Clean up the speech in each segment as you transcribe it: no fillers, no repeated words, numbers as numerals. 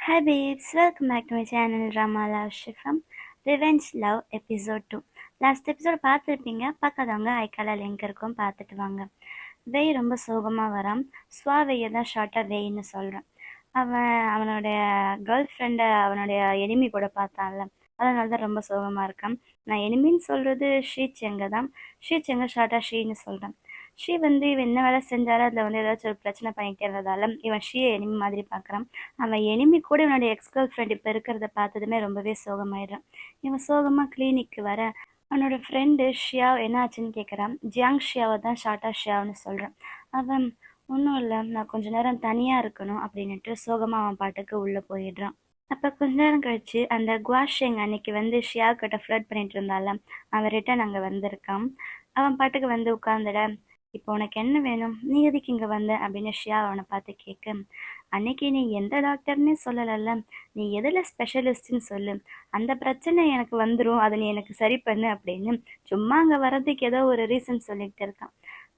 Hi babes, welcome back to my channel Drama Love Shifam Revenge Love Episode 2. Last episode பார்த்துருப்பீங்க, பார்க்காதவங்க ஐக்கால link இருக்கும், பார்த்துட்டு வாங்க. வெய் ரொம்ப சோகமாக வரான். ஸ்வா வெய்யை தான் ஷார்ட்டாக வெயின்னு சொல்கிறான். அவனுடைய கேர்ள் ஃப்ரெண்டை அவனுடைய எனிமி கூட பார்த்தான்ல, அதனால தான் ரொம்ப சோகமாக இருக்கான். நான் எனிமின்னு சொல்கிறது ஷீச்செங்க தான். ஷீச்செங்க ஷார்ட்டாக ஷீன்னு சொல்கிறேன். ஷீ இவன் என்ன வேலை செஞ்சாலும் அதில் ஏதாச்சும் ஒரு பிரச்சனை பண்ணிகிட்டே இருந்ததால இவன் ஷீயை எனிமி மாதிரி பார்க்குறான். அவன் எனிமி கூட இவனுடைய எக்ஸ் கேர்ள் ஃப்ரெண்ட் இப்போ இருக்கிறத பார்த்ததுமே ரொம்பவே சோகமாயிடுறான். இவன் சோகமாக கிளினிக்கு வர அவனோட ஃப்ரெண்டு ஷியா என்ன ஆச்சுன்னு கேட்குறான். ஜியாங் ஷியாவை தான் ஷார்ட்டாக ஷியாவுன்னு சொல்கிறான். அவன் ஒன்றும் இல்லை, நான் கொஞ்ச நேரம் தனியாக இருக்கணும் அப்படின்ட்டு சோகமாக அவன் பாட்டுக்கு உள்ளே போயிடுறான். அப்போ கொஞ்ச நேரம் கழிச்சு அந்த குவாஷிங் அன்னைக்கு ஷியா கிட்ட ஃப்ளட் பண்ணிட்டு இருந்தால அவன் ரிட்டன் அங்கே வந்திருக்கான். அவன் பாட்டுக்கு உட்காந்துட, இப்போ உனக்கு என்ன வேணும், நீ எதுக்கு இங்கே வந்த அப்படின்னு ஷியா அவனை பார்த்து கேட்க, அன்னைக்கு நீ எந்த டாக்டர்னே சொல்லலைல்ல, நீ எதில் ஸ்பெஷலிஸ்ட்னு சொல்லு, அந்த பிரச்சனை எனக்கு வந்துடும், அதை நீ எனக்கு சரி பண்ணு அப்படின்னு சும்மா அங்கே வர்றதுக்கு ஏதோ ஒரு ரீசன் சொல்லிக்கிட்டு இருக்கான்.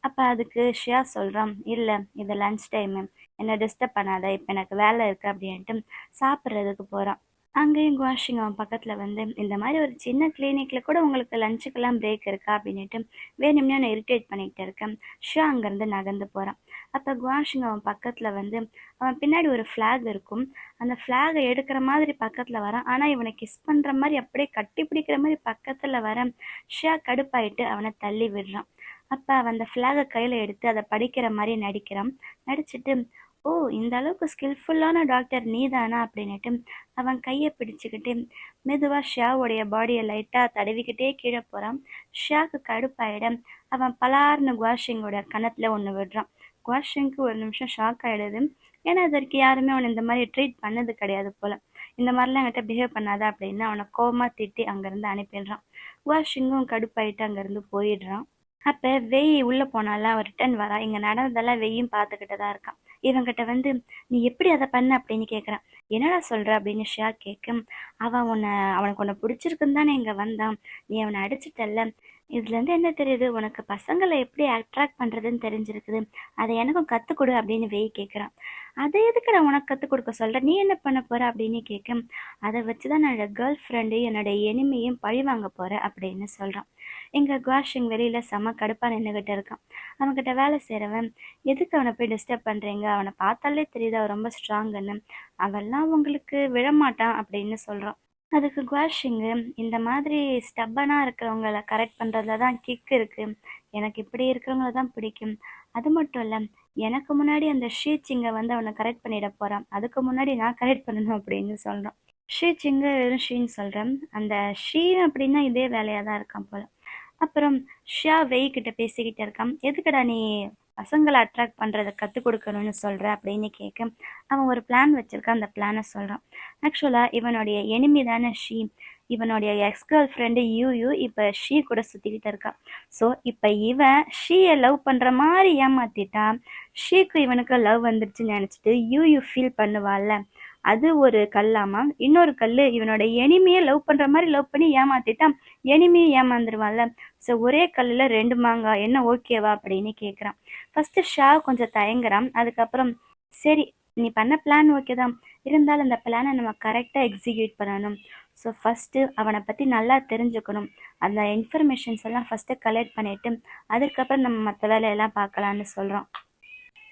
அப்போ அதுக்கு ஷியா சொல்கிறான், இல்லை இது லன்ச் டைமு, என்னை டிஸ்டர்ப் பண்ணாத, இப்போ எனக்கு வேலை இருக்குது அப்படின்ட்டு சாப்பிட்றதுக்கு போகிறான். அங்கேயும் குவாஷிங் அவன் பக்கத்தில் இந்த மாதிரி ஒரு சின்ன கிளினிக்கில் கூட உங்களுக்கு லஞ்சுக்கெல்லாம் பிரேக் இருக்கா அப்படின்ட்டு வேணும்னே அவனை இரிட்டேட் பண்ணிகிட்டு இருக்கேன். ஷியா அங்கேருந்து நகர்ந்து போகிறான். அப்போ குவாஷிங் அவன் பக்கத்தில் அவன் பின்னாடி ஒரு ஃப்ளாக் இருக்கும், அந்த ஃப்ளாகை எடுக்கிற மாதிரி பக்கத்தில் வரான். ஆனால் இவனை கிஸ் பண்ணுற மாதிரி அப்படியே கட்டி பிடிக்கிற மாதிரி பக்கத்தில் வர ஷியா கடுப்பாயிட்டு அவனை தள்ளி விடுறான். அப்போ அவன் அந்த ஃப்ளாகை கையில் எடுத்து அதை படிக்கிற மாதிரி நடிச்சுட்டு, ஓ இந்த அளவுக்கு ஸ்கில்ஃபுல்லான டாக்டர் நீ தானா அப்படின்னுட்டு அவன் கையை பிடிச்சிக்கிட்டு மெதுவாக ஷியாவுடைய பாடியை லைட்டாக தடவிக்கிட்டே கீழே போகிறான். ஷியாவுக்கு கடுப்பாயிட அவன் பலார்னு குவாஷிங்கோட கணத்தில் ஒன்று விடுறான். குவாஷிங்க்கு ஒரு நிமிஷம் ஷாக் ஆகிடுது. ஏன்னா அதற்கு யாருமே அவனை இந்த மாதிரி ட்ரீட் பண்ணது கிடையாது போல். இந்த மாதிரிலாம் என்கிட்ட பிஹேவ் பண்ணாத அப்படின்னு அவனை கோவமாக திட்டி அங்கேருந்து அனுப்பிடுறான். குவாஷிங்கும் கடுப்பாயிட்டு அங்கேருந்து போயிடுறான். அப்போ வெய் உள்ளே போனாலாம் அவன் ரிட்டன் வரா. இங்கே நடந்ததெல்லாம் வெய்யும் பார்த்துக்கிட்டு தான் இருக்கான். இவங்கிட்ட நீ எப்படி அதை பண்ண அப்படின்னு கேட்குறான். என்னடா சொல்கிற அப்படின்னு ஷியா கேட்க, அவனுக்கு உன்னை பிடிச்சிருக்குன்னு தானே இங்கே வந்தான், நீ அவனை அடிச்சிட்டல்ல, இதுலேருந்து என்ன தெரியுது, உனக்கு பசங்களை எப்படி அட்ராக்ட் பண்ணுறதுன்னு தெரிஞ்சிருக்குது, அதை எனக்கும் கற்றுக் கொடு அப்படின்னு வெய் கேட்குறான். அதை எதுக்கு நான் உனக்கு கற்றுக் கொடுக்க சொல்கிறேன், நீ என்ன பண்ண போகிற அப்படின்னு கேட்க, அதை வச்சு தான் என்னோட கேர்ள் ஃப்ரெண்டு என்னோட எனிமையும் பழி வாங்க போகிறேன் அப்படின்னு சொல்கிறான். எங்கள் குவாஷிங் வெளியில் செம கடுப்பாக நின்றுக்கிட்டு இருக்கான். அவன்கிட்ட வேலை செய்கிறவன், எதுக்கு அவனை போய் டிஸ்டர்ப் பண்ணுறீங்க, அவனை பார்த்தாலே தெரியுது அவன் ரொம்ப ஸ்ட்ராங்குன்னு, அவெல்லாம் உங்களுக்கு விழமாட்டான் அப்படின்னு சொல்கிறான். அதுக்கு குவாஷிங்கு, இந்த மாதிரி ஸ்டப்பனாக இருக்கிறவங்கள கரெக்ட் பண்ணுறதுல தான் கிக் இருக்குது, எனக்கு இப்படி இருக்கிறவங்கள தான் பிடிக்கும், அது மட்டும் இல்லை எனக்கு முன்னாடி அந்த ஷீச்சிங்கை அவனை கரெக்ட் பண்ணிட போகிறான், அதுக்கு முன்னாடி நான் கரெக்ட் பண்ணணும் அப்படின்னு சொல்கிறான். ஷீச்சிங்கு ஷீன்னு சொல்கிறேன். அந்த ஷீ அப்படின்னா இதே வேலையாக தான் இருக்கான் போல். அப்புறம் ஷியா வெய்கிட்ட பேசிக்கிட்டு இருக்கான். எதுக்குடா நீ பசங்களை அட்ராக்ட் பண்ணுறதை கற்றுக் கொடுக்கணும்னு சொல்கிற அப்படின்னு கேட்க, அவன் ஒரு பிளான் வச்சுருக்கான், அந்த பிளானை சொல்கிறான். ஆக்சுவலாக இவனுடைய எனிமி தானே ஷீ, இவனுடைய எக்ஸ் கேர்ள் ஃப்ரெண்டு யூ இப்போ ஷீ கூட சுற்றிக்கிட்டு இருக்கான். ஸோ இப்போ இவன் ஷீயை லவ் பண்ணுற மாதிரி ஏமாற்றிட்டான். ஷீக்கு இவனுக்கு லவ் வந்துருச்சுன்னு நினச்சிட்டு யூ ஃபீல் பண்ணுவாள்ல, அது ஒரு கல்லாமா. இன்னொரு கல் இவனோட எனிமையை லவ் பண்ணுற மாதிரி லவ் பண்ணி ஏமாற்றிட்டான், எனிமையை ஏமாந்துருவான்ல. ஸோ ஒரே கல்லில் ரெண்டு மாங்காய், என்ன ஓகேவா அப்படின்னு கேட்குறான். ஃபஸ்ட்டு ஷா கொஞ்சம் தயங்குறான். அதுக்கப்புறம் சரி நீ பண்ண பிளான் ஓகே தான், இருந்தாலும் அந்த பிளானை நம்ம கரெக்டாக எக்ஸிக்யூட் பண்ணணும். ஸோ ஃபஸ்ட்டு அவனை பற்றி நல்லா தெரிஞ்சுக்கணும், அந்த இன்ஃபர்மேஷன்ஸ் எல்லாம் ஃபஸ்ட்டு கலெக்ட் பண்ணிவிட்டு அதுக்கப்புறம் நம்ம மற்ற வேலையெல்லாம் பார்க்கலான்னு சொல்கிறான்.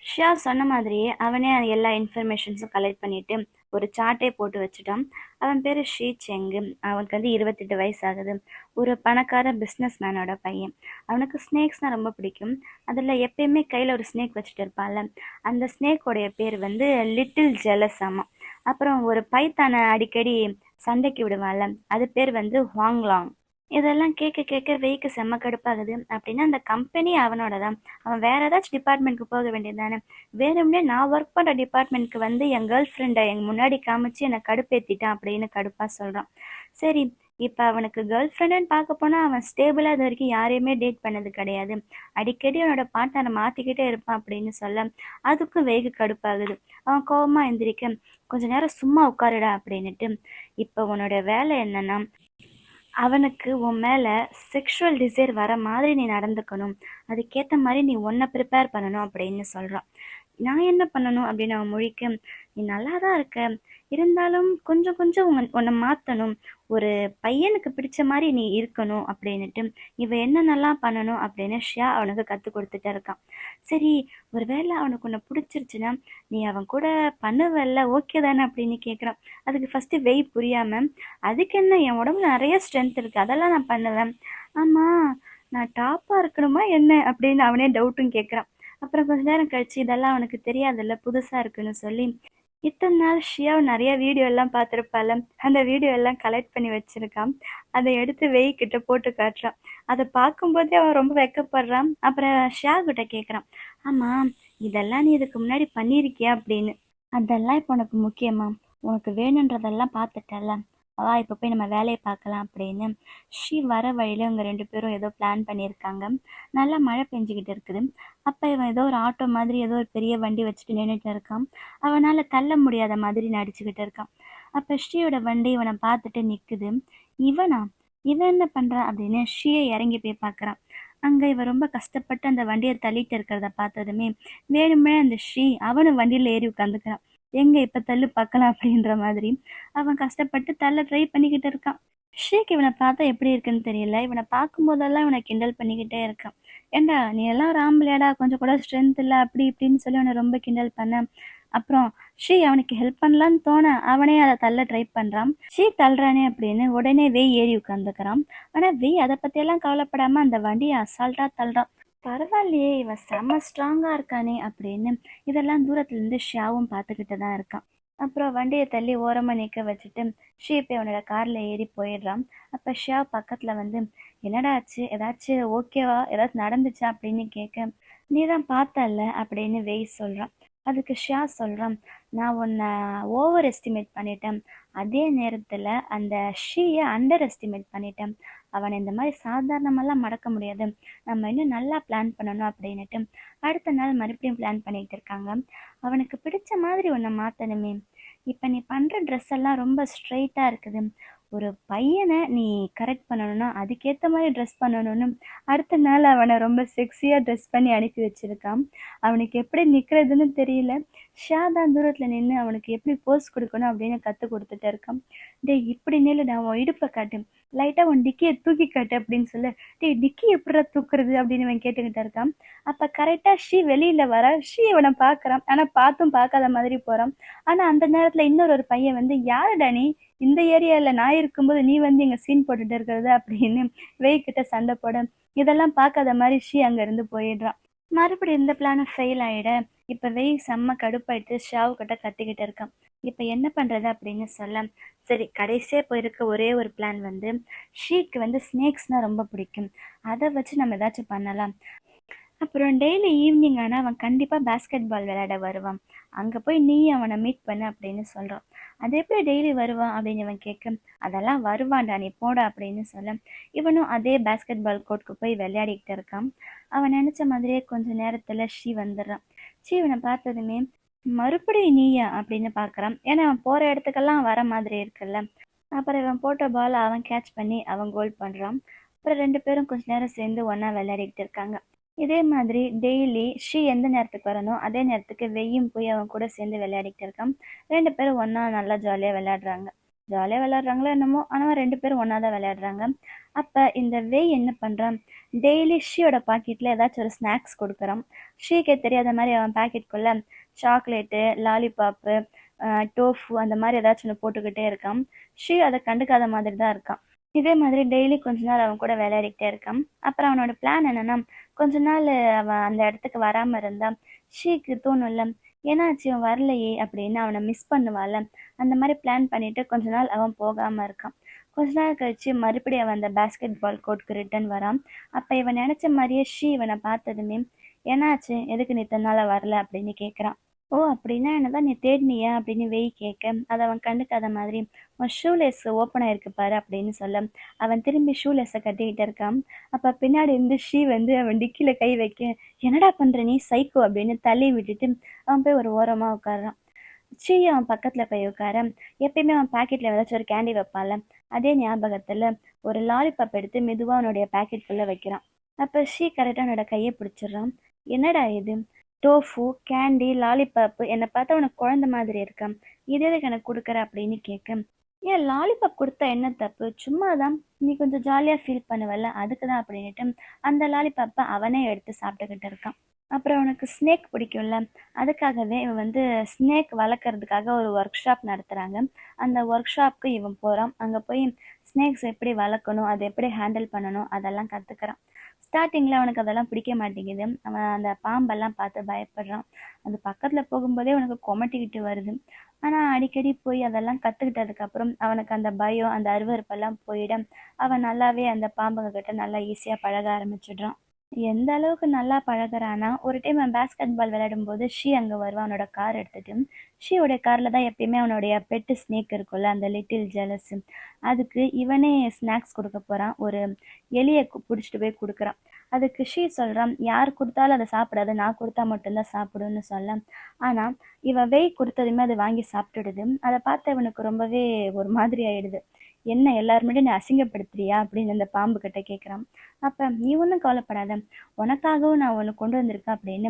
ஷியா சொன்ன மாதிரியே அவனே எல்லா இன்ஃபர்மேஷன்ஸும் கலெக்ட் பண்ணிவிட்டு ஒரு சார்ட்டே போட்டு வச்சுட்டான். அவன் பேர் ஷீ செங்கு. அவனுக்கு 28 வயசு ஆகுது. ஒரு பணக்கார பிஸ்னஸ் மேனோட பையன். அவனுக்கு ஸ்னேக்ஸ்னால் ரொம்ப பிடிக்கும். அதில் எப்பயுமே கையில் ஒரு ஸ்னேக் வச்சுட்டு இருப்பான்ல, அந்த ஸ்னேக்கோடைய பேர் லிட்டில் ஜெலஸ் ஆமா. அப்புறம் ஒரு பைத்தானை அடிக்கடி சண்டைக்கு விடுவான்ல, அது பேர் ஹுவாங்லாங். இதெல்லாம் கேட்க கேட்க வெய்க்கு செம்ம கடுப்பாகுது. அப்படின்னா அந்த கம்பெனி அவனோட தான், அவன் வேற ஏதாச்சும் டிபார்ட்மெண்ட்க்கு போக வேண்டியது தானே. வேணும்னே நான் ஒர்க் பண்ணுற டிபார்ட்மெண்ட்க்கு என் கேர்ள் ஃப்ரெண்டை எங்கள் முன்னாடி காமிச்சு என்னை கடுப்பேற்றிட்டான் அப்படின்னு கடுப்பாக சொல்கிறான். சரி இப்போ அவனுக்கு கேர்ள் ஃப்ரெண்டுன்னு பார்க்க போனால் அவன் ஸ்டேபிளாக இது வரைக்கும் யாரையுமே டேட் பண்ணது கிடையாது, அடிக்கடி அவனோட பார்ட்னரை மாற்றிக்கிட்டே இருப்பான் அப்படின்னு சொல்ல அதுக்கும் வெய்க்கு கடுப்பாகுது. அவன் கோபமாக எந்திரிக்க, கொஞ்ச நேரம் சும்மா உட்காருடா அப்படின்னுட்டு, இப்போ உன்னோட வேலை என்னன்னா அவனுக்கு உன் மேலே செக்ஷுவல் டிசைர் வர மாதிரி நீ நடந்துக்கணும், அதுக்கேற்ற மாதிரி நீ ஒன்றை ப்ரிப்பேர் பண்ணணும் அப்படின்னு சொல்கிறான். நான் என்ன பண்ணணும் அப்படின்னு அவன் முழிக்க, நீ நல்லா தான் இருக்க, இருந்தாலும் கொஞ்சம் கொஞ்சம் உன்னை மாற்றணும், ஒரு பையனுக்கு பிடிச்ச மாதிரி நீ இருக்கணும் அப்படின்னுட்டு இவ என்னென்னலாம் பண்ணணும் அப்படின்னு ஷியா அவனுக்கு கற்றுக் கொடுத்துட்டு இருக்கான். சரி, ஒருவேளை அவனுக்கு உன்னை பிடிச்சிருச்சுன்னா நீ அவன் கூட பண்ணுவல்ல, ஓகே தானே அப்படின்னு கேட்குறான். அதுக்கு ஃபஸ்ட்டு வெய் புரியாமல், அதுக்கு என்ன, என் உடம்புல நிறைய ஸ்ட்ரென்த் இருக்குது, அதெல்லாம் நான் பண்ணுவேன். ஆமாம், நான் டாப்பாக இருக்கணுமா என்ன அப்படின்னு அவனே டவுட்டும் கேட்குறான். அப்புறம் கொஞ்ச நேரம் கழிச்சு, இதெல்லாம் அவனுக்கு தெரியாதுல்ல, புதுசாக இருக்குன்னு சொல்லி இத்தனை நாள் ஷியாவை நிறைய வீடியோ எல்லாம் பார்த்துருப்பாள், அந்த வீடியோ எல்லாம் கலெக்ட் பண்ணி வச்சிருக்கான். அதை எடுத்து வெய்கிட்ட போட்டு காட்டுறான். அதை பார்க்கும்போதே அவன் ரொம்ப வெக்கப்படுறான். அப்புறம் ஷியா கிட்ட கேட்குறான், ஆமாம், இதெல்லாம் நீ இதுக்கு முன்னாடி பண்ணியிருக்கியா அப்படின்னு. அதெல்லாம் இப்போ உனக்கு முக்கியமா, உனக்கு வேணுன்றதெல்லாம் பார்த்துட்டல, வா இப்போ போய் நம்ம வேலையை பார்க்கலாம் அப்படின்னு. ஷீ வர வழியில் இவங்க 2 பேரும் ஏதோ பிளான் பண்ணியிருக்காங்க. நல்லா மழை பெஞ்சிக்கிட்டு இருக்குது. அப்போ இவன் ஏதோ ஒரு ஆட்டோ மாதிரி ஏதோ ஒரு பெரிய வண்டி வச்சுட்டு நின்றுட்டு இருக்கான். அவனால் தள்ள முடியாத மாதிரி நடிச்சுக்கிட்டு இருக்கான். அப்போ ஸ்ரீயோட வண்டி இவனை பார்த்துட்டு நிற்குது. இவனா, இவன் என்ன பண்ணுறான் அப்படின்னு ஷீயை இறங்கி போய் பார்க்குறான். அங்கே இவன் ரொம்ப கஷ்டப்பட்டு அந்த வண்டியை தள்ளிட்டு இருக்கிறத பார்த்ததுமே வேணுமே அந்த ஸ்ரீ அவனும் வண்டியில் ஏறி உட்காந்துக்கிறான். எங்க இப்போ தள்ளு பார்க்கலாம் அப்படின்ற மாதிரி அவன் கஷ்டப்பட்டு தள்ள ட்ரை பண்ணிக்கிட்டு இருக்கான். ஷேக் இவனை பார்த்தா எப்படி இருக்குன்னு தெரியல, இவனை பார்க்கும்போதெல்லாம் இவனை கிண்டல் பண்ணிக்கிட்டே இருக்கான். ஏண்டா நீ எல்லாம் ஒரு ஆம்பளையாடா, கொஞ்சம் கூட ஸ்ட்ரென்த் இல்லை அப்படி இப்படின்னு சொல்லி அவனை ரொம்ப கிண்டல் பண்ண. அப்புறம் ஷீ அவனுக்கு ஹெல்ப் பண்ணலான்னு தோண அவனே அதை தள்ள ட்ரை பண்ணுறான். ஷீ தள்ளுறானே அப்படின்னு உடனே வெய் ஏறி உட்காந்துக்கிறான். ஆனால் வெய் அதை பற்றியெல்லாம் கவலைப்படாமல் அந்த வண்டியை அசால்ட்டாக தள்ளுறான். பரவாயில்லையே, இவன் செம்ம ஸ்ட்ராங்காக இருக்கானே அப்படின்னு இதெல்லாம் தூரத்துலேருந்து ஷியாவும் பார்த்துக்கிட்டு தான் இருக்கான். அப்புறம் வண்டியை தள்ளி ஓரமாக நிற்க வச்சுட்டு ஷீப் அவனோட காரில் ஏறி போயிடுறான். அப்போ ஷியா பக்கத்தில் வந்து, என்னடா ஆச்சு, ஏதாச்சும் ஓகேவா, ஏதாச்சும் நடந்துச்சா அப்படின்னு கேட்க, நீ தான் பார்த்தல அப்படின்னு வெய் சொல்கிறான். அதுக்கு ஷியா சொல்கிறான், நான் உன்னை ஓவர் எஸ்டிமேட் பண்ணிட்டேன், அதே நேரத்தில் அந்த ஷீயை அண்டர் எஸ்டிமேட் பண்ணிட்டேன். அவனை இந்த மாதிரி சாதாரணமெல்லாம் மடக்க முடியாது, நம்ம இன்னும் நல்லா பிளான் பண்ணணும் அப்படின்னுட்டு அடுத்த நாள் மறுபடியும் பிளான் பண்ணிக்கிட்டு இருக்காங்க. அவனுக்கு பிடிச்ச மாதிரி ஒன்றை மாற்றணுமே, இப்போ நீ பண்ணுற ட்ரெஸ் எல்லாம் ரொம்ப ஸ்ட்ரைட்டாக இருக்குது, ஒரு பையனை நீ கரெக்ட் பண்ணணும்னா அதுக்கேற்ற மாதிரி ட்ரெஸ் பண்ணணும்னு அடுத்த நாள் அவனை ரொம்ப செக்ஸியாக ட்ரெஸ் பண்ணி அனுப்பி வச்சுருக்கான். அவனுக்கு எப்படி நிற்கிறதுன்னு தெரியல. ஷா தான் தூரத்தில் நின்று அவனுக்கு எப்படி போஸ் கொடுக்கணும் அப்படின்னு கற்றுக் கொடுத்துட்டு இருக்கான். டே இப்படி நில்லுடா, உன் இடுப்பை காட்டு, லைட்டாக உன் டிக்கியை தூக்கி காட்டு அப்படின்னு சொல்ல, டே டிக்கி எப்படா தூக்குறது அப்படின்னு அவன் கேட்டுக்கிட்டு இருக்கான். அப்போ கரெக்டாக ஷீ வெளியில் வர, ஷீ அவனை பார்க்குறான். ஆனால் பார்த்தும் பார்க்காத மாதிரி போகிறான். ஆனால் அந்த நேரத்தில் இன்னொரு பையன் வந்து, யாருடா நீ, இந்த ஏரியாவில் நான் இருக்கும்போது நீ வந்து இங்கே சீன் போட்டுட்டு இருக்கிறது அப்படின்னு வெய்கிட்ட சண்டை போட, இதெல்லாம் பார்க்காத மாதிரி ஷீ அங்கேருந்து போயிடுறான். மறுபடியும் இந்த பிளானும் ஃபெயில் ஆகிட இப்போ வெய் செம்ம கடுப்பாயிட்டு ஷாவு கிட்ட கத்திக்கிட்டு இருக்கான். இப்போ என்ன பண்ணுறது அப்படின்னு சொல்ல, சரி கடைசியாக போயிருக்க ஒரே ஒரு பிளான் வந்து, ஷீக்கு வந்து ஸ்னேக்ஸ்னால் ரொம்ப பிடிக்கும், அதை வச்சு நம்ம ஏதாச்சும் பண்ணலாம். அப்புறம் டெய்லி ஈவினிங் ஆனால் அவன் கண்டிப்பாக பேஸ்கெட் பால் விளையாட வருவான், அங்கே போய் நீ அவனை மீட் பண்ண அப்படின்னு சொல்கிறான். அது எப்படி டெய்லி வருவான் அப்படின்னு இவன் கேட்க, அதெல்லாம் வருவான்டா நீ போடா அப்படின்னு சொல்ல, இவனும் அதே பேஸ்கெட் பால் கோர்ட்டுக்கு போய் விளையாடிக்கிட்டு இருக்கான். அவன் நினச்ச மாதிரியே கொஞ்ச நேரத்தில் ஷீ வந்துடுறான். ஷீ இவனை பார்த்ததுமே, மறுபடியும் நீயா அப்படின்னு பார்க்குறான். ஏன்னா அவன் போகிற இடத்துக்கெல்லாம் வர மாதிரி இருக்குல்ல. அப்புறம் இவன் போட்ட பால் அவன் கேட்ச் பண்ணி அவன் கோல் பண்ணுறான். அப்புறம் 2 பேரும் கொஞ்ச நேரம் சேர்ந்து ஒன்றா விளையாடிக்கிட்டு இருக்காங்க. இதே மாதிரி டெய்லி ஷீ எந்த நேரத்துக்கு வரணும் அதே நேரத்துக்கு வெய்யும் போய் அவன் கூட சேர்ந்து விளையாடிக்கிட்டு இருக்கான். 2 பேரும் ஒன்றா நல்லா ஜாலியாக விளையாடுறாங்க. ஜாலியாக விளையாடுறாங்களோ என்னமோ, ஆனால் 2 பேரும் ஒன்றா தான் விளையாடுறாங்க. அப்போ இந்த வெய் என்ன பண்ணுறான், டெய்லி ஷீயோட பாக்கெட்டில் ஏதாச்சும் ஒரு ஸ்நாக்ஸ் கொடுக்குறான். ஷீக்கே தெரியாத மாதிரி அவன் பாக்கெட்டுக்குள்ளே சாக்லேட்டு, லாலிபாப்பு, டோஃபு அந்த மாதிரி ஏதாச்சும் ஒன்று போட்டுக்கிட்டே இருக்கான். ஷீ அதை கண்டுக்காத மாதிரி தான் இருக்கான். இதே மாதிரி டெய்லி கொஞ்ச நாள் அவன் கூட விளையாடிக்கிட்டே இருக்கான். அப்புறம் அவனோட பிளான் என்னன்னா, கொஞ்ச நாள் அவன் அந்த இடத்துக்கு வராமல் இருந்தான். ஷீக்கு தோணும்ல, ஏன்னாச்சு அவன் வரலையே அப்படின்னு அவனை மிஸ் பண்ணுவாள். அந்த மாதிரி பிளான் பண்ணிட்டு கொஞ்ச நாள் அவன் போகாமல் இருக்கான். கொஞ்ச நாள் கழிச்சு மறுபடியும் அவன் அந்த பேஸ்கெட் பால் கோர்ட்டுக்கு ரிட்டர்ன் வரான். அப்போ இவன் நினச்ச மாதிரியே ஷீ இவனை பார்த்ததுமே, ஏன்னாச்சு எதுக்கு நீ இத்தனை நாளாக வரல அப்படின்னு கேட்குறான். ஓ அப்படின்னா என்னதான் நீ தேடினியா அப்படின்னு வெய் கேட்க, அதை அவன் கண்டுக்காத மாதிரி, உன் ஷூலேஸ் ஓப்பன் ஆயிருக்கு பாரு அப்படின்னு சொல்ல, அவன் திரும்பி ஷூலேஸை கட்டிக்கிட்டு இருக்கான். அப்போ பின்னாடி இருந்து ஷீ வந்து அவன் டிக்கியில் கை வைக்க, என்னடா பண்ணுற நீ சைக்கோ அப்படின்னு தள்ளி விட்டுட்டு அவன் போய் ஒரு ஓரமாக உட்காடுறான். ஷீ அவன் பக்கத்தில் போய் உட்கார, எப்பயுமே அவன் பாக்கெட்டில் ஏதாச்சும் ஒரு கேண்டி வைப்பான்ல, அதே ஞாபகத்தில் ஒரு லாலிபாப் எடுத்து மெதுவாக அவனுடைய பாக்கெட்டுக்குள்ளே வைக்கிறான். அப்போ ஷீ கரெக்டாக அவனோட கையை பிடிச்சிடுறான். என்னடா இது, டோஃபு, கேண்டி, லாலிபாப்பு என்னை பார்த்தா உனக்கு குழந்தை மாதிரி இருக்கா? இது எதுக்கு எனக்கு குடுக்குற அப்படின்னு கேட்க, ஏன் லாலிபாப் குடுத்தா என்ன தப்பு? சும்மா தான். நீ கொஞ்சம் ஜாலியா ஃபீல் பண்ணுவல்ல, அதுக்கு தான் அப்படின்னுட்டு அந்த லாலிபாப்ப அவனே எடுத்து சாப்பிட்டுக்கிட்டு இருக்கான். அப்புறம் அவனுக்கு ஸ்னேக் பிடிக்கும்ல, அதுக்காகவே இவன் வந்து ஸ்னேக் வளர்க்கறதுக்காக ஒரு ஒர்க் ஷாப் நடத்துறாங்க. அந்த ஒர்க் ஷாப்க்கு இவன் போறான். அங்க போய் ஸ்னேக்ஸ் எப்படி வளர்க்கணும், அதை எப்படி ஹேண்டில் பண்ணணும் அதெல்லாம் கத்துக்கிறான். ஸ்டார்ட்டிங்ல அவனுக்கு அதெல்லாம் பிடிக்க மாட்டேங்குது. அவன் அந்த பாம்பெல்லாம் பார்த்து பயப்படுறான். அது பக்கத்துல போகும்போதே அவனுக்கு கொமட்டிக்கிட்டு வருது. ஆனா அடிக்கடி போய் அதெல்லாம் கத்துக்கிட்டதுக்கு அப்புறம் அவனுக்கு அந்த பயம், அந்த அருவருப்பெல்லாம் போயிட அவன் நல்லாவே அந்த பாம்புங்க கிட்ட நல்லா ஈஸியா பழக ஆரம்பிச்சிடுறான். எந்த அளவுக்கு நல்லா பழகுறான்னா, ஒரு டைம் அவன் பேஸ்கெட் பால் விளையாடும்போது ஷீ அங்க வருவான் அவனோட கார் எடுத்துட்டு. ஷீயோட கார்ல தான் எப்பயுமே அவனுடைய பெட் ஸ்னேக் இருக்கும்ல, அந்த லிட்டில் ஜெலஸ். அதுக்கு இவனே ஸ்நாக்ஸ் குடுக்க போறான். ஒரு எலிய புடிச்சிட்டு போய் குடுக்குறான். அதுக்கு ஷீ சொல்றான், யார் குடுத்தாலும் அதை சாப்பிடாது, நான் குடுத்தா மட்டும்தான் சாப்பிடும்னு சொல்ல. ஆனா இவன் வெய் குடுத்ததுமே அது வாங்கி சாப்பிட்டுடுது. அதை பார்த்து இவனுக்கு ரொம்பவே ஒரு மாதிரி ஆயிடுது. என்ன எல்லார் முன்னாடியும் நீ அசிங்கப்படுத்துறியா அப்படின்னு அந்த பாம்பு கிட்ட கேட்குறான். அப்ப நீ ஒன்றும் கவலைப்படாத, உனக்காகவும் நான் ஒன்று கொண்டு வந்திருக்கேன் அப்படின்னு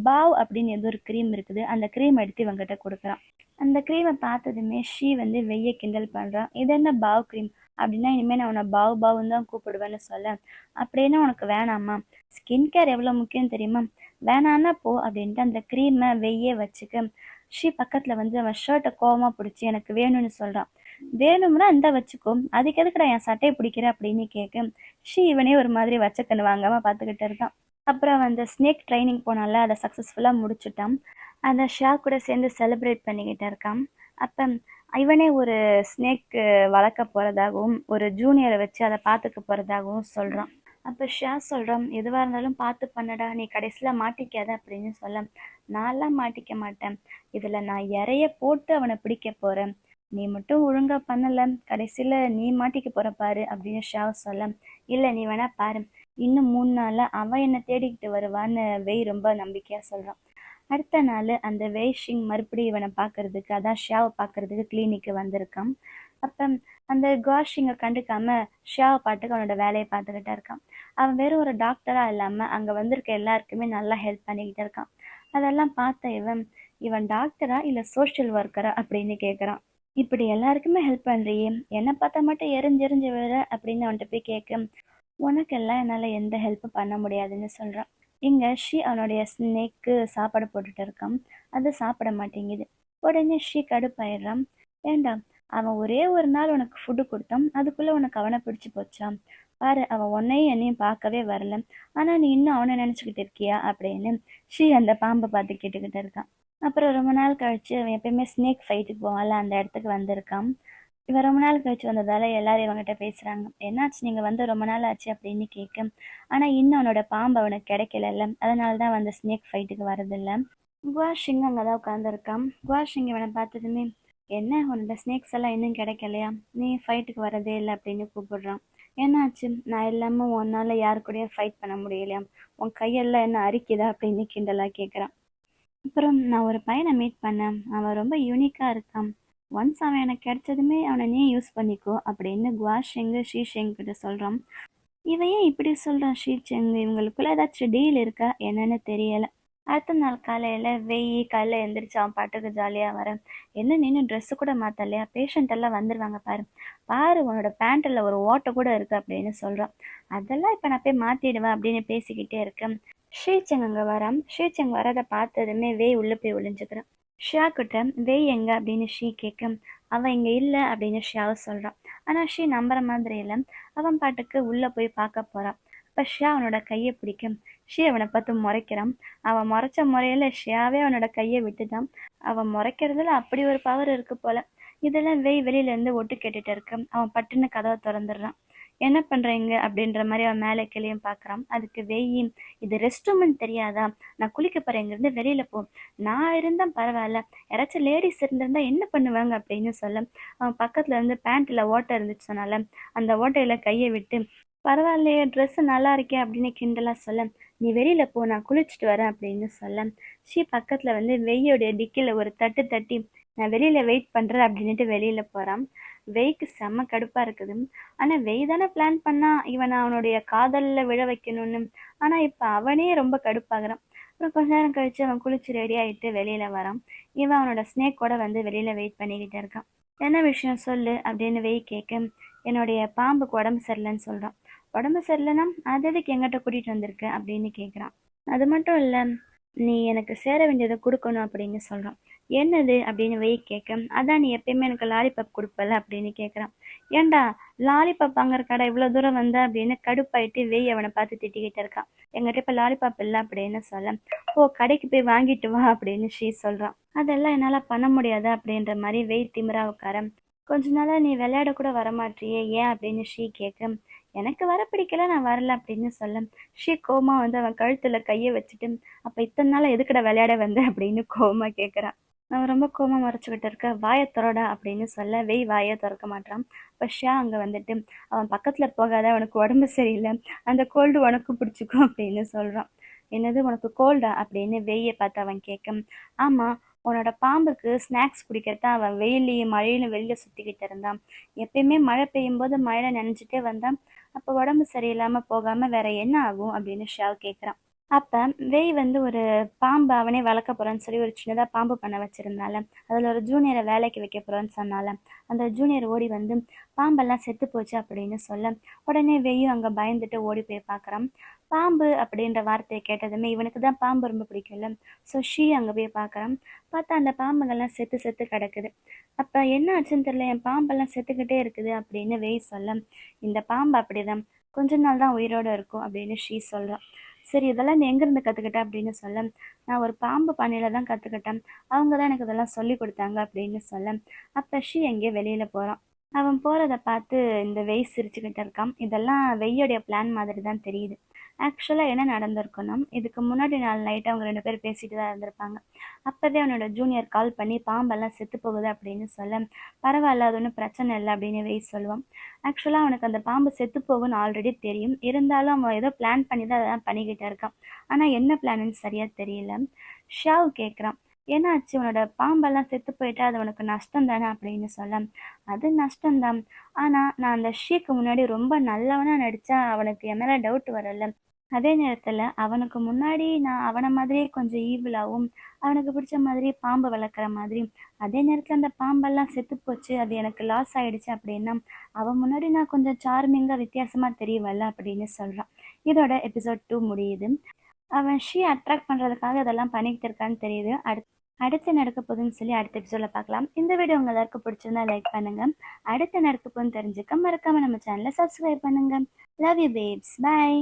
பாவ் அப்படின்னு ஏதோ ஒரு க்ரீம் இருக்குது. அந்த க்ரீம் எடுத்து இவங்கிட்ட கொடுக்குறான். அந்த க்ரீமை பார்த்ததுமே ஷீ வந்து வெய்ய கிண்டல் பண்றான். இது என்ன பாவ் க்ரீம் அப்படின்னா, இனிமேல் நான் உன்னை பாவ் பாவுன்னு தான் கூப்பிடுவேன்னு சொல்ல, அப்படின்னா உனக்கு வேணாமா? ஸ்கின் கேர் எவ்வளோ முக்கியம் தெரியுமா? வேணான்னா போ அப்படின்ட்டு அந்த க்ரீமை வெய்ய வச்சுக்க ஷீ பக்கத்துல வந்து அவன் ஷர்ட்டை கோவமா பிடிச்சி எனக்கு வேணும்னு சொல்றான். வேணும்னா இந்த வச்சுக்கோ, அதுக்கு எதுக்குடா என் சட்டையை பிடிக்கிற அப்படின்னு கேட்க ஷீ இவனே ஒரு மாதிரி வச்சக்கண்ணு வாங்காம பார்த்துக்கிட்டு இருக்கான். அப்புறம் அந்த ஸ்னேக் ட்ரைனிங் போனால அதை சக்ஸஸ்ஃபுல்லாக முடிச்சுட்டான். அந்த ஷா கூட சேர்ந்து செலிப்ரேட் பண்ணிக்கிட்டு இருக்கான். அப்போ இவனே ஒரு ஸ்னேக் வளர்க்க போகிறதாகவும் ஒரு ஜூனியரை வச்சு அதை பார்த்துக்க போகிறதாகவும் சொல்கிறான். அப்போ ஷா சொல்கிறான், எதுவாக இருந்தாலும் பார்த்து பண்ணடா, நீ கடைசியில் மாட்டிக்காத அப்படின்னு சொல்ல, நான்லாம் மாட்டிக்க மாட்டேன், இதில் நான் இறைய போட்டு அவனை பிடிக்க போகிறேன், நீ மட்டும் ஒழுங்கா பண்ணல கடைசியில நீ மாட்டிக்க போற பாரு அப்படின்னு ஷாவ் சொல்ல, இல்ல நீ வேணா பாரு, இன்னும் 3 நாள்ல அவன் என்ன தேடிக்கிட்டு வருவான்னு வெய் ரொம்ப நம்பிக்கையா சொல்றான். அடுத்த நாள் அந்த வெய்ஷிங் மறுபடியும் இவனை பார்க்கறதுக்கு, அதான் ஷியாவை பார்க்கறதுக்கு கிளினிக்கு வந்திருக்கான். அப்ப அந்த குவாஷிங்கை கண்டுக்காம ஷியாவை பாட்டுக்கு அவனோட வேலையை பார்த்துக்கிட்டே இருக்கான். அவன் வெறும் ஒரு டாக்டரா இல்லாம அங்க வந்திருக்க எல்லாருக்குமே நல்லா ஹெல்ப் பண்ணிக்கிட்டு இருக்கான். அதெல்லாம் பார்த்த இவன், இவன் டாக்டரா இல்ல சோஷியல் ஒர்க்கரா அப்படின்னு கேட்குறான். இப்படி எல்லாருக்குமே ஹெல்ப் பண்றியே, என்ன பார்த்தா மட்டும் எரிஞ்செறிஞ்சு விழுற அப்படின்னு அவன்கிட்ட போய் கேட்க, உனக்கெல்லாம் என்னால எந்த ஹெல்ப்பும் பண்ண முடியாதுன்னு சொல்றான். இங்க ஷீ அவனுடைய ஸ்னேக்கு சாப்பாடு போட்டுட்டு இருக்கான். அது சாப்பிட மாட்டேங்குது. உடனே ஷீ கடுப்பாயிடுறான். வேண்டாம், அவன் ஒரே ஒரு நாள் உனக்கு ஃபுட்டு கொடுத்தான், அதுக்குள்ள உனக்கு அவனை பிடிச்சு போச்சான். பாரு, அவன் உன்னையும் என்னையும் பார்க்கவே வரல, ஆனா நீ இன்னும் அவனை நினைச்சுக்கிட்டு இருக்கியா அப்படின்னு ஷீ அந்த பாம்பை பார்த்து கேட்டுக்கிட்டு இருக்கான். அப்புறம் ரொம்ப நாள் கழிச்சு அவன் எப்பயுமே ஸ்னேக் ஃபைட்டுக்கு போவான்ல, அந்த இடத்துக்கு வந்திருக்கான். இவன் ரொம்ப நாள் கழிச்சு வந்ததால எல்லாரும் இவங்ககிட்ட பேசுறாங்க. என்னாச்சு, நீங்க வந்து ரொம்ப நாள் ஆச்சு அப்படின்னு கேட்க, ஆனா இன்னும் அவனோட பாம்பு அவனுக்கு கிடைக்கலல்ல, அதனாலதான் வந்து ஸ்னேக் ஃபைட்டுக்கு வரதில்ல. குவாஷிங் அங்கதான் உட்காந்துருக்கான். குவாஷிங் இவனை பார்த்ததுமே, என்ன உன்னோட ஸ்னேக்ஸ் எல்லாம் இன்னும் கிடைக்கலையா, நீ ஃபைட்டுக்கு வரதே இல்லை அப்படின்னு கூப்பிடுறான். என்னாச்சு, நான் இல்லாம உன்னால யாரு கூடயும் ஃபைட் பண்ண முடியலையா, உன் கையெல்லாம் என்ன அரிக்குதா அப்படின்னு கிண்டலா கேட்குறான். அப்புறம் நான் ஒரு பையனை மீட் பண்ணேன், அவன் ரொம்ப யூனிக்காக இருக்கான், ஒன்ஸ் அவன் எனக்கு கிடைச்சதுமே அவனை நீ யூஸ் பண்ணிக்கோ அப்படின்னு குவாஷிங் ஷீஷெங் கிட்ட சொல்கிறான். இவன் ஏன் இப்படி சொல்கிறான் ஷீச்செங், இவங்களுக்குள்ள ஏதாச்சும் டீல் இருக்கா என்னன்னு தெரியலை. அடுத்த நாள் காலையில் காலையில் எந்திரிச்சு அவன் பாட்டுக்கு ஜாலியாக வரேன். என்ன நின்று ட்ரெஸ்ஸு கூட மாற்றலையா, பேஷண்ட் எல்லாம் வந்துடுவாங்க பாரு, பாரு உன்னோட பேண்ட்டில் ஒரு ஓட்டை கூட இருக்கு அப்படின்னு சொல்கிறான். அதெல்லாம் இப்போ நான் போய் மாற்றிடுவேன் அப்படின்னு பேசிக்கிட்டே இருக்கேன். ஷீச்செங் அங்கே வரான். ஷீச்செங் வரதை பார்த்ததுமே உள்ளே போய் ஒளிஞ்சுக்கிறான். ஷியா கிட்ட எங்க அப்படின்னு ஷீ கேட்க, அவன் இங்கே இல்லை அப்படின்னு ஷியாவை சொல்கிறான். ஆனால் ஷீ நம்புற மாதிரி இல்லை. அவன் பாட்டுக்கு உள்ளே போய் பார்க்க போகிறான். அப்போ ஷியா அவனோட கையை பிடிக்க ஷீ அவனை பார்த்து முறைக்கிறான். அவன் முறைச்ச முறையில் ஷியாவே அவனோட கையை விட்டுட்டான். அவன் முறைக்கிறதுல அப்படி ஒரு பவர் இருக்கு போல. இதெல்லாம் வெளியிலேருந்து ஒட்டு கேட்டுட்டு இருக்க அவன் பட்டுன்னு கதவை திறந்துடுறான். என்ன பண்றீங்க அப்படின்ற மாதிரி அவன் மேலே கிளியும் பார்க்குறான். அதுக்கு இது ரெஸ்ட் ரூம்னு தெரியாதா, நான் குளிக்க போறேன், இங்கிருந்து வெளியில போ, நான் இருந்தா பரவாயில்ல, யாராச்சும் லேடிஸ் இருந்திருந்தா என்ன பண்ணுவாங்க அப்படின்னு சொல்ல, அவன் பக்கத்துல இருந்து பேண்ட்ல ஓட்டை இருந்துச்சு சொன்னால அந்த ஓட்டையில கையை விட்டு, பரவாயில்லையே ட்ரெஸ் நல்லா இருக்கே அப்படின்னு கிண்டலா சொல்ல, நீ வெளியில போ, நான் குளிச்சுட்டு வரேன் அப்படின்னு சொல்ல, ஷீ பக்கத்துல வந்து வெய்யோடைய டிக்கில ஒரு தட்டு தட்டி, நான் வெளியில வெயிட் பண்றேன் அப்படின்னுட்டு வெளியில போறான். வெய்க்கு செம்ம கடுப்பா இருக்குது. ஆனா வெய் தானே பிளான் பண்ணா இவனை அவனுடைய காதல்ல விழ வைக்கணும்னு. ஆனா இப்ப அவனே ரொம்ப கடுப்பாகிறான். அப்புறம் கொஞ்ச நேரம் கழிச்சு அவன் குளிச்சு ரெடி ஆயிட்டு வெளியில வரான். இவன் அவனோட ஸ்னேக்கோட வந்து வெளியில வெயிட் பண்ணிக்கிட்டு இருக்கான். என்ன விஷயம் சொல்லு அப்படின்னு வெய் கேட்க, என்னுடைய பாம்புக்கு உடம்பு சரியில்லைன்னு சொல்றான். உடம்பு சரியில்லைன்னா அது எதுக்கு எங்கிட்ட கூட்டிட்டு வந்திருக்க அப்படின்னு கேட்குறான். அது மட்டும் இல்லை, நீ எனக்கு சேர வேண்டியதை கொடுக்கணும் அப்படின்னு சொல்றான். என்னது அப்படின்னு வெய் கேட்க, அதான் நீ எப்பயுமே எனக்கு லாலிபப் கொடுப்பல அப்படின்னு கேட்குறான். ஏன்டா லாலிபப் வாங்குற கடை இவ்வளோ தூரம் வந்த அப்படின்னு கடுப்பாயிட்டு வெய் அவனை பார்த்து திட்டிக்கிட்டு இருக்கான். எங்கிட்ட இப்போ லாலிபப் இல்லை அப்படின்னு சொல்ல, ஓ கடைக்கு போய் வாங்கிட்டு வா அப்படின்னு ஷீ சொல்றான். அதெல்லாம் என்னால் பண்ண முடியாது அப்படின்ற மாதிரி வெய் திமிரா உட்கார, கொஞ்ச நாளா நீ விளையாட கூட வரமாட்டியே ஏன் அப்படின்னு ஷீ கேட்க, எனக்கு வர பிடிக்கல நான் வரல அப்படின்னு சொல்ல, ஷீ கோமா வந்து அவன் கழுத்துல கையை வச்சுட்டு, அப்ப இத்தனை நாள் எதுக்கட விளையாட வந்த அப்படின்னு கோமா கேட்குறான். அவன் ரொம்ப கோமா மறைச்சுக்கிட்டு இருக்க, வாயை திறடா அப்படின்னு சொல்ல வெய் வாயை திறக்க மாட்டான். இப்போ ஷா அங்கே வந்துட்டு, அவன் பக்கத்தில் போகாத அவனுக்கு உடம்பு சரியில்லை, அந்த கோல்டு உனக்கு பிடிச்சிக்கும் அப்படின்னு சொல்கிறான். என்னது உனக்கு கோல்டா அப்படின்னு வெய்யை பார்த்து அவன் கேட்க, ஆமாம் உன்னோட பாம்புக்கு ஸ்நாக்ஸ் குடிக்கிறதான் அவன் வெயிலையும் மழையிலும் வெளியில சுற்றிக்கிட்டு இருந்தான். எப்பயுமே மழை பெய்யும் போது மழையில நினைச்சிட்டே வந்தான். அப்போ உடம்பு சரியில்லாம போகாம வேற என்ன ஆகும் அப்படின்னு ஷாவ் கேட்குறான். அப்ப வெய் வந்து ஒரு பாம்பு அவனே வளர்க்க போறான்னு சொல்லி ஒரு சின்னதா பாம்பு பண்ண வச்சிருந்தால, அதுல ஒரு ஜூனியரை வேலைக்கு வைக்க போறோன்னு சொன்னால, அந்த ஜூனியர் ஓடி வந்து பாம்பெல்லாம் செத்து போச்சு அப்படின்னு சொல்ல, உடனே வெய்யும் அங்க பயந்துட்டு ஓடி போய் பார்க்கறான். பாம்பு அப்படின்ற வார்த்தையை கேட்டதுமே இவனுக்கு தான் பாம்பு ரொம்ப பிடிக்கும்ல. ஸோ ஷீ அங்கே போய் பார்க்கறான். பார்த்தா அந்த பாம்புகள்லாம் செத்து செத்து கிடக்குது. அப்ப என்ன ஆச்சுன்னு தெரியல, என் பாம்பெல்லாம் செத்துக்கிட்டே இருக்குது அப்படின்னு வெய் சொல்ல, இந்த பாம்பு அப்படிதான் கொஞ்ச நாள் தான் உயிரோட இருக்கும் அப்படின்னு ஷீ சொல்றான். சரி இதெல்லாம் நீ எங்கேருந்து கற்றுக்கிட்ட அப்படின்னு சொல்ல, நான் ஒரு பாம்பு பண்ணையில் தான் கற்றுக்கிட்டேன், அவங்க தான் எனக்கு இதெல்லாம் சொல்லி கொடுத்தாங்க அப்படின்னு சொல்ல, அப்போ ஷீ எங்கேயோ வெளியில் போகிறான். அவன் போகிறத பார்த்து இந்த வெய் சிரிச்சுக்கிட்டு இருக்கான். இதெல்லாம் வெய்யோடைய பிளான் மாதிரி தான் தெரியுது. ஆக்சுவலாக என்ன நடந்திருக்குன்னா, இதுக்கு முன்னாடி நாள் நைட்டு அவங்க 2 பேரும் பேசிட்டு தான் இருந்திருப்பாங்க. அப்போவே அவனோட ஜூனியர் கால் பண்ணி பாம்பெல்லாம் செத்து போகுது அப்படின்னு சொல்ல, பரவாயில்ல அது ஒன்றும் பிரச்சனை இல்லை அப்படின்னு வெய் சொல்லுவான். ஆக்சுவலாக அவனுக்கு அந்த பாம்பு செத்து போகும்னு ஆல்ரெடி தெரியும். இருந்தாலும் அவன் ஏதோ பிளான் பண்ணி தான் அதெல்லாம் பண்ணிக்கிட்டு இருக்கான். ஆனால் என்ன பிளான்னு சரியாக தெரியல. ஷாவ் கேட்குறான், ஏன்னாச்சு உன்னோட பாம்பெல்லாம் செத்து போயிட்டா அது உனக்கு நஷ்டம் தானே அப்படின்னு சொல்ல, அது நஷ்டம்தான். ஆனால் நான் அந்த ஷீக்கு முன்னாடி ரொம்ப நல்லவனாக நடித்தா அவனுக்கு என் மேலே டவுட் வரல. அதே நேரத்தில் அவனுக்கு முன்னாடி நான் அவனை மாதிரியே கொஞ்சம் ஈவிலாகவும் அவனுக்கு பிடிச்ச மாதிரி பாம்பு வளர்க்குற மாதிரி, அதே நேரத்தில் அந்த பாம்பெல்லாம் செத்து போச்சு அது எனக்கு லாஸ் ஆகிடுச்சு அப்படின்னா அவன் முன்னாடி நான் கொஞ்சம் சார்மிங்காக வித்தியாசமாக தெரியவல்ல அப்படின்னு சொல்கிறான். இதோட எபிசோட் 2 முடியுது. அவன் ஷீ அட்ராக்ட் பண்ணுறதுக்காக இதெல்லாம் பண்ணிக்கிட்டு இருக்கான்னு தெரியுது. அடுத்து நடக்க போகுதுன்னு சொல்லி அடுத்த எபிசோடில் பார்க்கலாம். இந்த வீடியோ உங்கள் எல்லாருக்கும் பிடிச்சிருந்தா லைக் பண்ணுங்கள். அடுத்து நடக்க போகுதுன்னு தெரிஞ்சுக்க மறக்காமல் நம்ம சேனலை சப்ஸ்கிரைப் பண்ணுங்கள். Love you babes, bye.